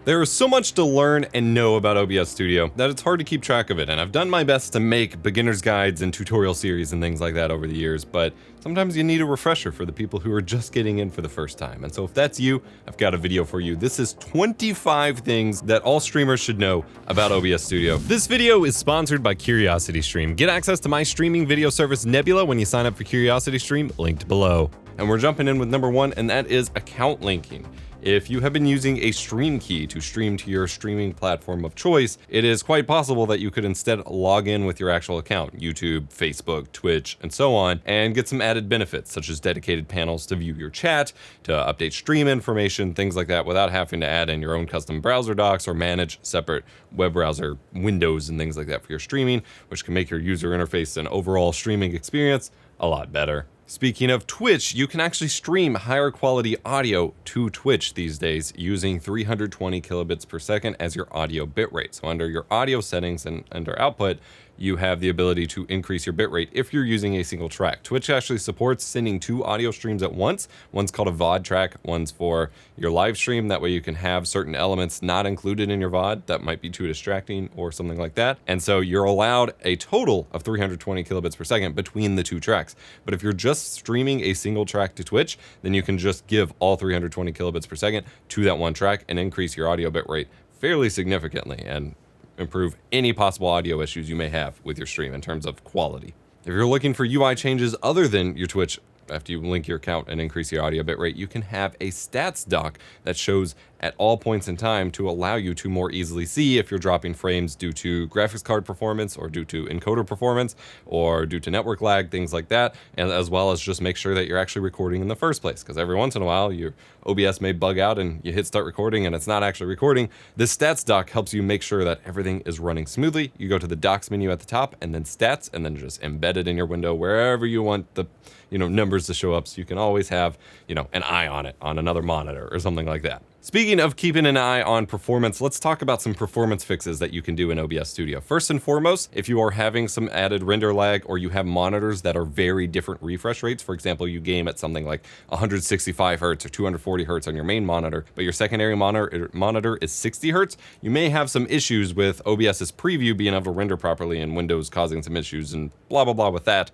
There is so much to learn and know about OBS Studio that it's hard to keep track of it, and I've done my best to make beginner's guides and tutorial series and things like that over the years, but sometimes you need a refresher for the people who are just getting in for the first time. And so if that's you, I've got a video for you. This is 25 things that all streamers should know about OBS Studio. This video is sponsored by CuriosityStream. Get access to my streaming video service Nebula when you sign up for CuriosityStream, linked below. And we're jumping in with number one, and that is account linking. If you have been using a stream key to stream to your streaming platform of choice, it is quite possible that you could instead log in with your actual account, YouTube, Facebook, Twitch, and so on, and get some added benefits, such as dedicated panels to view your chat, to update stream information, things like that, without having to add in your own custom browser docs or manage separate web browser windows and things like that for your streaming, which can make your user interface and overall streaming experience a lot better. Speaking of Twitch, you can actually stream higher quality audio to Twitch these days using 320 kilobits per second as your audio bitrate. So under your audio settings and under output, you have the ability to increase your bitrate if you're using a single track. Twitch actually supports sending 2 audio streams at once. One's called a VOD track, one's for your live stream. That way you can have certain elements not included in your VOD that might be too distracting or something like that. And so you're allowed a total of 320 kilobits per second between the 2 tracks. But if you're just streaming a single track to Twitch, then you can just give all 320 kilobits per second to that one track and increase your audio bitrate fairly significantly and improve any possible audio issues you may have with your stream in terms of quality. If you're looking for UI changes other than your Twitch, after you link your account and increase your audio bitrate, you can have a stats doc that shows at all points in time to allow you to more easily see if you're dropping frames due to graphics card performance or due to encoder performance or due to network lag, things like that, and as well as just make sure that you're actually recording in the first place, because every once in a while your OBS may bug out and you hit start recording and it's not actually recording. This stats doc helps you make sure that everything is running smoothly. You go to the docs menu at the top and then stats, and then just embed it in your window wherever you want the numbers to show up, so you can always have an eye on it on another monitor or something like that. Speaking of keeping an eye on performance, let's talk about some performance fixes that you can do in OBS Studio. First and foremost, if you are having some added render lag or you have monitors that are very different refresh rates, for example, you game at something like 165 hertz or 240 hertz on your main monitor, but your secondary monitor is 60 hertz, you may have some issues with OBS's preview being able to render properly and Windows causing some issues and blah, blah, blah with that.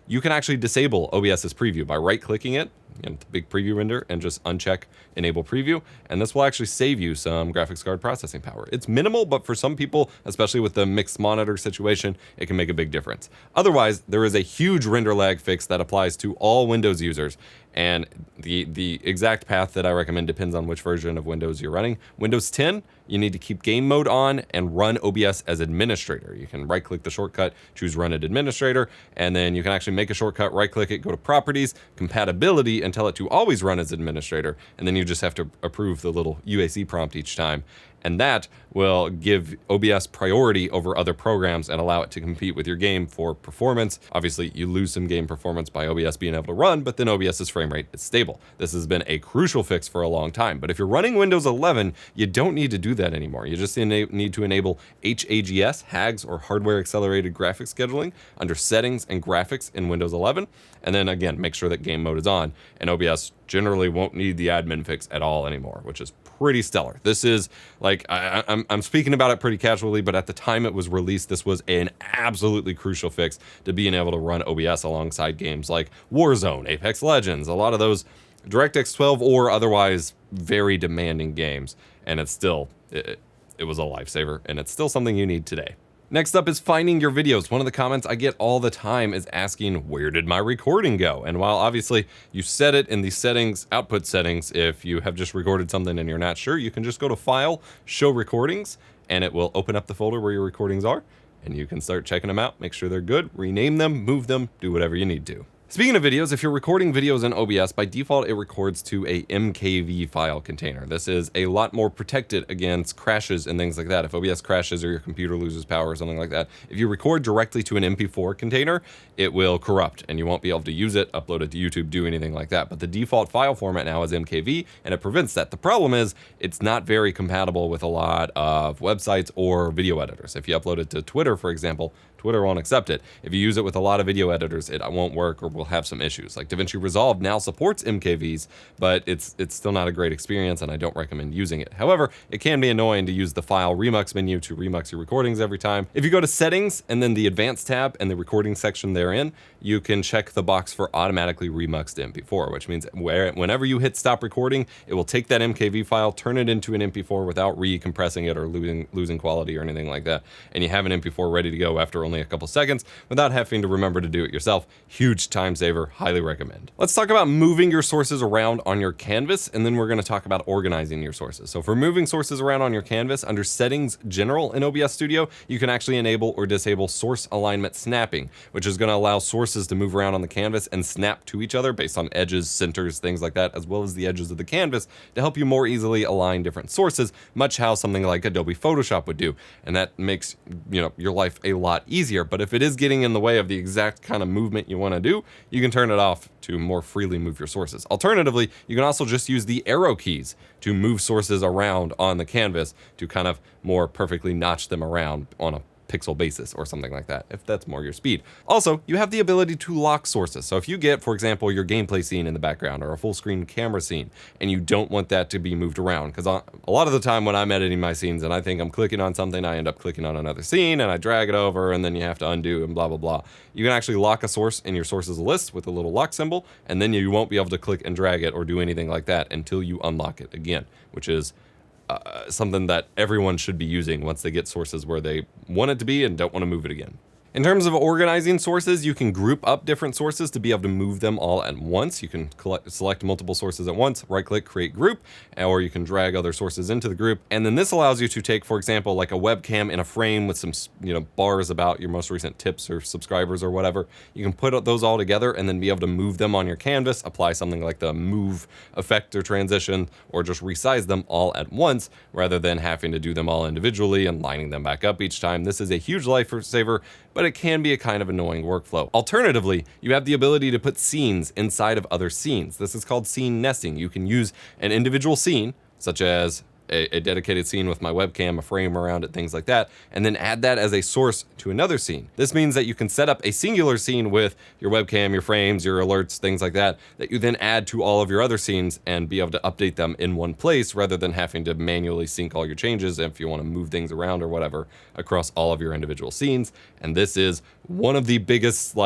You can actually disable OBS's preview by right-clicking it, the big preview render, and just uncheck enable preview, and this will actually save you some graphics card processing power. It's minimal, but for some people, especially with the mixed monitor situation, it can make a big difference. Otherwise, there is a huge render lag fix that applies to all Windows users, and the exact path that I recommend depends on which version of Windows you're running. Windows 10, you need to keep game mode on and run OBS as administrator. You can right-click the shortcut, choose run as administrator, and then you can actually make a shortcut, right-click it, go to properties, compatibility, and tell it to always run as administrator, and then you just have to approve the little UAC prompt each time. And that will give OBS priority over other programs and allow it to compete with your game for performance. Obviously, you lose some game performance by OBS being able to run, but then OBS's frame rate is stable. This has been a crucial fix for a long time, but if you're running Windows 11, you don't need to do that anymore. You just need to enable HAGS, or Hardware Accelerated Graphics Scheduling, under Settings and Graphics in Windows 11, and then again, make sure that game mode is on, and OBS generally won't need the admin fix at all anymore, which is pretty stellar. This is like, I'm speaking about it pretty casually, but at the time it was released, this was an absolutely crucial fix to being able to run OBS alongside games like Warzone, Apex Legends, a lot of those DirectX 12 or otherwise very demanding games. And it's still, it was a lifesaver, and it's still something you need today. Next up is finding your videos. One of the comments I get all the time is asking, where did my recording go? And while obviously you set it in the settings, output settings, if you have just recorded something and you're not sure, you can just go to File, Show Recordings, and it will open up the folder where your recordings are, and you can start checking them out, make sure they're good, rename them, move them, do whatever you need to. Speaking of videos, if you're recording videos in OBS, by default it records to a MKV file container. This is a lot more protected against crashes and things like that. If OBS crashes or your computer loses power or something like that, if you record directly to an MP4 container, it will corrupt and you won't be able to use it, upload it to YouTube, do anything like that. But the default file format now is MKV, and it prevents that. The problem is it's not very compatible with a lot of websites or video editors. If you upload it to Twitter, for example, Twitter won't accept it. If you use it with a lot of video editors, it won't work or will have some issues. Like DaVinci Resolve now supports MKVs, but it's still not a great experience, and I don't recommend using it. However, it can be annoying to use the file REMUX menu to remux your recordings every time. If you go to Settings and then the Advanced tab and the recording section therein, you can check the box for automatically remuxed MP4, which means whenever you hit stop recording, it will take that MKV file, turn it into an MP4 without recompressing it or losing quality or anything like that. And you have an MP4 ready to go after only a couple seconds without having to remember to do it yourself. Huge time saver, highly recommend. Let's talk about moving your sources around on your canvas, and then we're going to talk about organizing your sources. So for moving sources around on your canvas, under Settings General in OBS Studio, you can actually enable or disable source alignment snapping, which is going to allow sources to move around on the canvas and snap to each other based on edges, centers, things like that, as well as the edges of the canvas to help you more easily align different sources, much how something like Adobe Photoshop would do. And that makes, your life a lot easier. But if it is getting in the way of the exact kind of movement you want to do, you can turn it off to more freely move your sources. Alternatively, you can also just use the arrow keys to move sources around on the canvas to kind of more perfectly notch them around on a pixel basis or something like that, if that's more your speed. Also, you have the ability to lock sources. So if you get, for example, your gameplay scene in the background or a full screen camera scene, and you don't want that to be moved around, because a lot of the time when I'm editing my scenes and I think I'm clicking on something, I end up clicking on another scene and I drag it over and then you have to undo and blah, blah, blah. You can actually lock a source in your sources list with a little lock symbol, and then you won't be able to click and drag it or do anything like that until you unlock it again, which is something that everyone should be using once they get sources where they want it to be and don't want to move it again. In terms of organizing sources, you can group up different sources to be able to move them all at once. You can select multiple sources at once, right-click, create group, or you can drag other sources into the group. And then this allows you to take, for example, like a webcam in a frame with some, bars about your most recent tips or subscribers or whatever. You can put those all together and then be able to move them on your canvas, apply something like the move effect or transition, or just resize them all at once rather than having to do them all individually and lining them back up each time. This is a huge lifesaver, but it can be a kind of annoying workflow. Alternatively, you have the ability to put scenes inside of other scenes. This is called scene nesting. You can use an individual scene, such as a dedicated scene with my webcam, a frame around it, things like that, and then add that as a source to another scene. This means that you can set up a singular scene with your webcam, your frames, your alerts, things like that, that you then add to all of your other scenes and be able to update them in one place rather than having to manually sync all your changes if you want to move things around or whatever across all of your individual scenes. And this is one of the biggest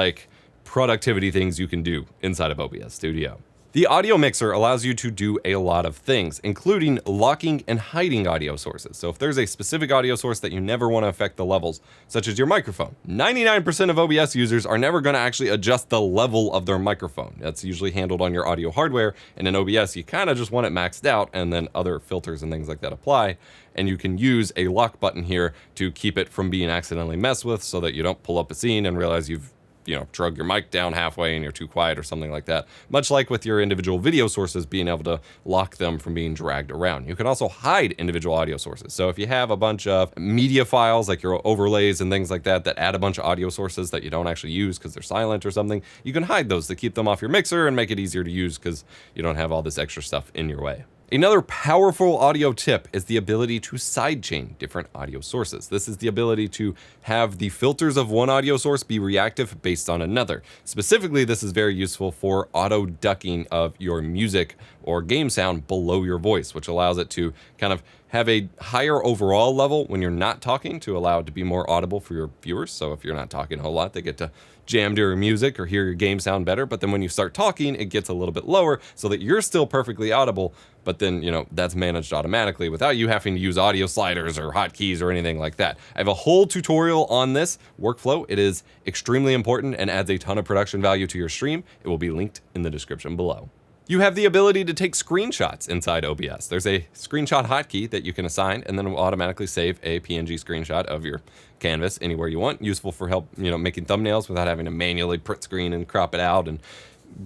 productivity things you can do inside of OBS Studio. The audio mixer allows you to do a lot of things, including locking and hiding audio sources. So if there's a specific audio source that you never want to affect the levels, such as your microphone, 99% of OBS users are never going to actually adjust the level of their microphone. That's usually handled on your audio hardware, and in OBS, you kind of just want it maxed out, and then other filters and things like that apply. And you can use a lock button here to keep it from being accidentally messed with so that you don't pull up a scene and realize you've drug your mic down halfway and you're too quiet or something like that. Much like with your individual video sources, being able to lock them from being dragged around. You can also hide individual audio sources. So if you have a bunch of media files, like your overlays and things like that, that add a bunch of audio sources that you don't actually use because they're silent or something, you can hide those to keep them off your mixer and make it easier to use because you don't have all this extra stuff in your way. Another powerful audio tip is the ability to sidechain different audio sources. This is the ability to have the filters of one audio source be reactive based on another. Specifically, this is very useful for auto ducking of your music or game sound below your voice, which allows it to kind of have a higher overall level when you're not talking to allow it to be more audible for your viewers. So if you're not talking a whole lot, they get to jam to your music or hear your game sound better. But then when you start talking, it gets a little bit lower so that you're still perfectly audible. But then, that's managed automatically without you having to use audio sliders or hotkeys or anything like that. I have a whole tutorial on this workflow. It is extremely important and adds a ton of production value to your stream. It will be linked in the description below. You have the ability to take screenshots inside OBS. There's a screenshot hotkey that you can assign, and then it will automatically save a PNG screenshot of your canvas anywhere you want. Useful for help, making thumbnails without having to manually print screen and crop it out and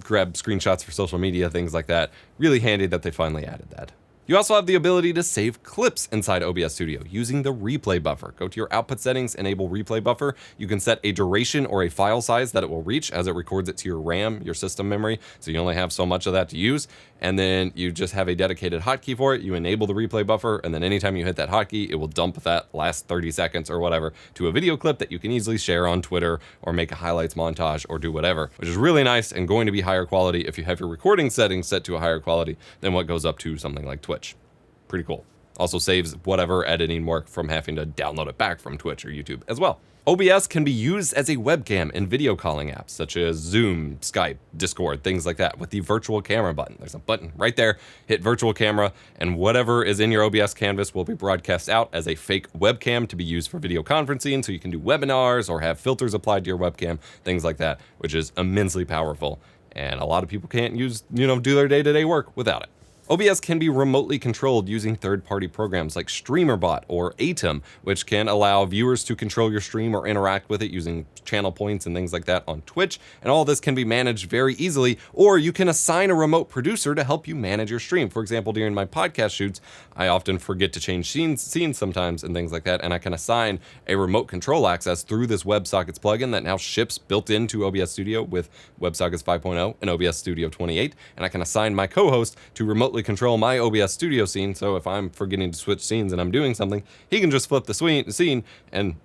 grab screenshots for social media, things like that. Really handy that they finally added that. You also have the ability to save clips inside OBS Studio using the replay buffer. Go to your output settings, enable replay buffer. You can set a duration or a file size that it will reach as it records it to your RAM, your system memory, so you only have so much of that to use. And then you just have a dedicated hotkey for it. You enable the replay buffer, and then anytime you hit that hotkey, it will dump that last 30 seconds or whatever to a video clip that you can easily share on Twitter or make a highlights montage or do whatever, which is really nice and going to be higher quality if you have your recording settings set to a higher quality than what goes up to something like Twitch. Pretty cool. Also saves whatever editing work from having to download it back from Twitch or YouTube as well. OBS can be used as a webcam in video calling apps such as Zoom, Skype, Discord, things like that with the virtual camera button. There's a button right there, hit virtual camera, and whatever is in your OBS canvas will be broadcast out as a fake webcam to be used for video conferencing, so you can do webinars or have filters applied to your webcam, things like that, which is immensely powerful. And a lot of people can't use, do their day-to-day work without it. OBS can be remotely controlled using third-party programs like StreamerBot or Atom, which can allow viewers to control your stream or interact with it using channel points and things like that on Twitch. And all this can be managed very easily, or you can assign a remote producer to help you manage your stream. For example, during my podcast shoots, I often forget to change scenes sometimes and things like that, and I can assign a remote control access through this WebSockets plugin that now ships built into OBS Studio with WebSockets 5.0 and OBS Studio 28, and I can assign my co-host to remotely control my OBS Studio scene, so if I'm forgetting to switch scenes and I'm doing something, he can just flip the scene and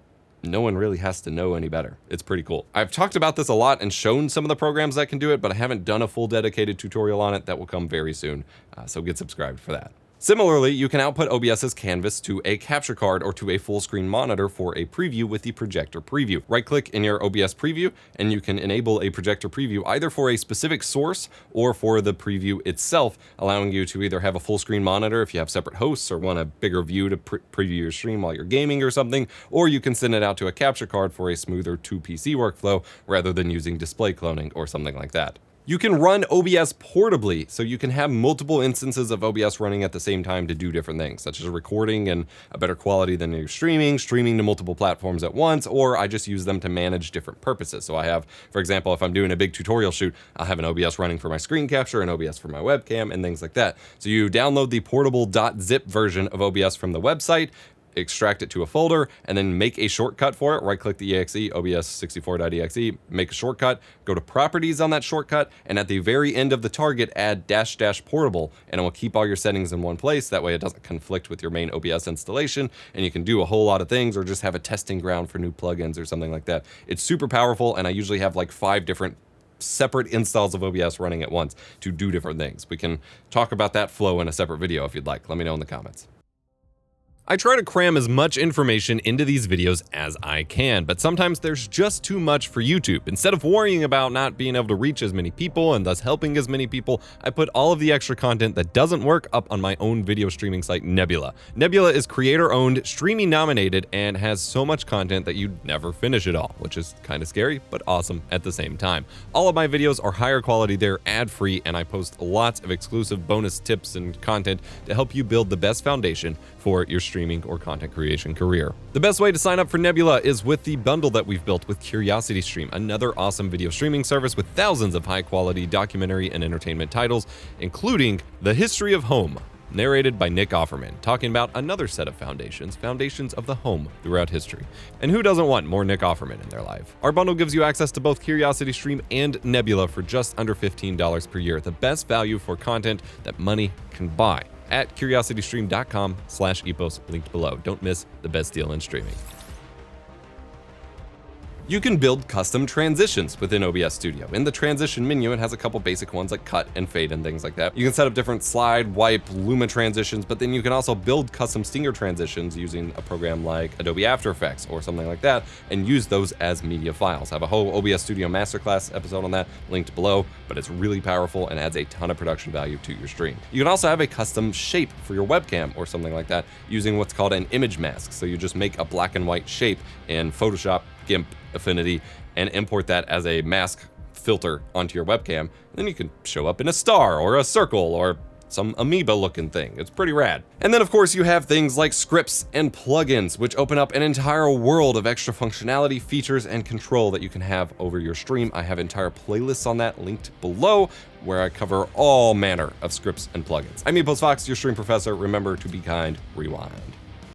no one really has to know any better. It's pretty cool. I've talked about this a lot and shown some of the programs that can do it, but I haven't done a full dedicated tutorial on it. That will come very soon, so get subscribed for that. Similarly, you can output OBS's canvas to a capture card or to a full screen monitor for a preview with the projector preview. Right-click in your OBS preview, and you can enable a projector preview either for a specific source or for the preview itself, allowing you to either have a full screen monitor if you have separate hosts or want a bigger view to preview your stream while you're gaming or something, or you can send it out to a capture card for a smoother 2PC workflow rather than using display cloning or something like that. You can run OBS portably, so you can have multiple instances of OBS running at the same time to do different things, such as recording in a better quality than you're streaming to multiple platforms at once, or I just use them to manage different purposes. So I have, for example, if I'm doing a big tutorial shoot, I'll have an OBS running for my screen capture, an OBS for my webcam, and things like that. So you download the portable .zip version of OBS from the website, extract it to a folder, and then make a shortcut for it. Right-click the exe, obs64.exe, make a shortcut, go to properties on that shortcut, and at the very end of the target, add -- portable, and it will keep all your settings in one place. That way it doesn't conflict with your main OBS installation, and you can do a whole lot of things, or just have a testing ground for new plugins or something like that. It's super powerful, and I usually have like 5 different separate installs of OBS running at once to do different things. We can talk about that flow in a separate video if you'd like. Let me know in the comments. I try to cram as much information into these videos as I can, but sometimes there's just too much for YouTube. Instead of worrying about not being able to reach as many people and thus helping as many people, I put all of the extra content that doesn't work up on my own video streaming site, Nebula. Nebula is creator-owned, streaming nominated, and has so much content that you'd never finish it all, which is kind of scary, but awesome at the same time. All of my videos are higher quality, they're ad-free, and I post lots of exclusive bonus tips and content to help you build the best foundation for your streaming or content creation career. The best way to sign up for Nebula is with the bundle that we've built with CuriosityStream, another awesome video streaming service with thousands of high-quality documentary and entertainment titles, including The History of Home, narrated by Nick Offerman, talking about another set of foundations of the home throughout history. And who doesn't want more Nick Offerman in their life? Our bundle gives you access to both CuriosityStream and Nebula for just under $15 per year, the best value for content that money can buy. At curiositystream.com/epos, linked below. Don't miss the best deal in streaming. You can build custom transitions within OBS Studio. In the transition menu, it has a couple basic ones like cut and fade and things like that. You can set up different slide, wipe, Luma transitions, but then you can also build custom stinger transitions using a program like Adobe After Effects or something like that, and use those as media files. I have a whole OBS Studio Masterclass episode on that linked below, but it's really powerful and adds a ton of production value to your stream. You can also have a custom shape for your webcam or something like that using what's called an image mask. So you just make a black and white shape in Photoshop, GIMP, Affinity, and import that as a mask filter onto your webcam. And then you can show up in a star or a circle or some amoeba looking thing. It's pretty rad. And then of course you have things like scripts and plugins, which open up an entire world of extra functionality, features, and control that you can have over your stream. I have entire playlists on that linked below, where I cover all manner of scripts and plugins. I'm EposVox, your stream professor. Remember to be kind, rewind.